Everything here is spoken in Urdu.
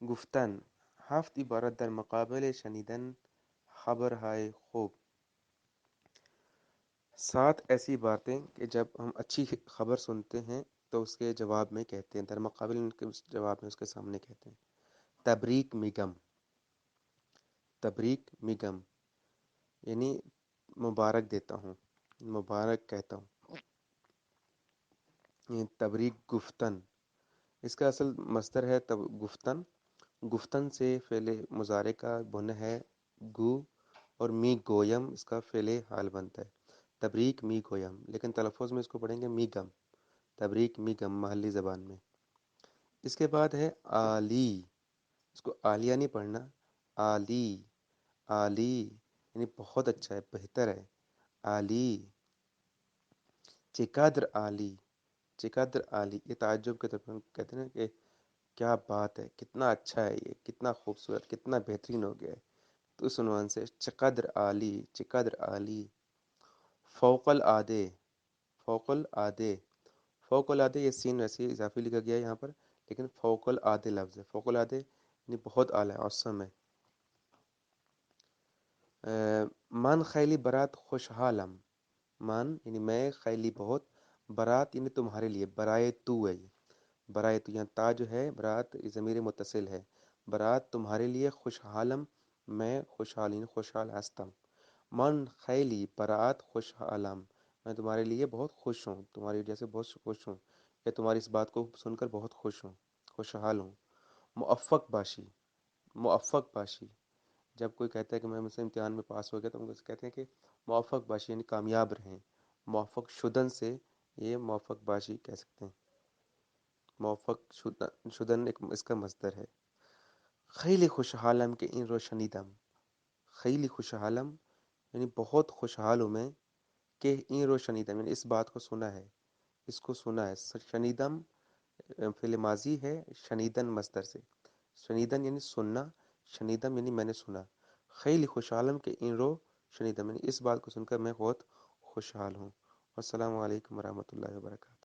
گفتن، ہفت عبارت در مقابل شنیدن خبر ہائے خوب. 7 ایسی باتیں کہ جب ہم اچھی خبر سنتے ہیں تو اس کے جواب میں کہتے ہیں، در مقابل ان کے اس جواب میں اس کے سامنے کہتے ہیں. تبریک میگم، تبریک میگم یعنی مبارک دیتا ہوں، مبارک کہتا ہوں. یہ تبریک گفتن، اس کا اصل مصدر ہے گفتن. گفتن سے فعل مضارع کا بن ہے گو، اور می گویم اس کا فعل حال بنتا ہے. تبریک می گویم، لیکن تلفظ میں اس کو پڑھیں گے می گم. تبریک می گم محلی زبان میں. اس کے بعد ہے عالی، اس کو عالیہ نہیں پڑھنا، عالی. عالی یعنی بہت اچھا ہے، بہتر ہے. عالی. چقدر عالی، چقدر عالی، یہ تعجب کے طور پر کہتے ہیں نا کہ کیا بات ہے، کتنا اچھا ہے، یہ کتنا خوبصورت، کتنا بہترین ہو گیا ہے. تو اس عنوان سے چقدر عالی، چقدر عالی. فوق العادے، فوق العادے. فوق العادے یہ سین ویسے ہی اضافی لکھا گیا ہے یہاں پر، لیکن فوق العادے لفظ ہے. فوق العادے یعنی بہت اعلیٰ، اوسم ہے. من خیلی برات خوشحالم، من یعنی میں، خیلی بہت، برات یعنی تمہارے لیے، برائے تو ہے یہ، برائے تو. یہاں تا جو ہے برات ضمیر متصل ہے. برات تمہارے لیے، خوشحالم میں خوشحال یعنی خوشحال ہستم. من خیلی برات خوشحالم، میں تمہارے لیے بہت خوش ہوں، تمہاری وجہ سے بہت خوش ہوں، یا تمہاری اس بات کو سن کر بہت خوش ہوں، خوشحال ہوں. موفق باشی، موفق باشی، جب کوئی کہتا ہے کہ میں مثلا امتحان میں پاس ہو گیا تو ہم کہتے ہیں کہ موفق باشی یعنی کامیاب رہیں. موفق شدن سے یہ موفق باشی کہہ سکتے ہیں. موفق شدن ایک اس کا مصدر ہے. خیلی خوشحالم کہ این رو شنیدم، خیلی خوشحالم یعنی بہت خوشحال ہوں میں، کہ این رو شنیدم یعنی اس بات کو سنا ہے، اس کو سنا ہے. شنیدم فعل ماضی ہے، شنیدن مصدر سے. شنیدن یعنی سننا، شنیدم یعنی میں نے سنا. خیلی خوشحالم کہ این رو شنیدم یعنی اس بات کو سن کر میں بہت خوشحال ہوں. السلام علیکم ورحمۃ اللہ وبرکاتہ.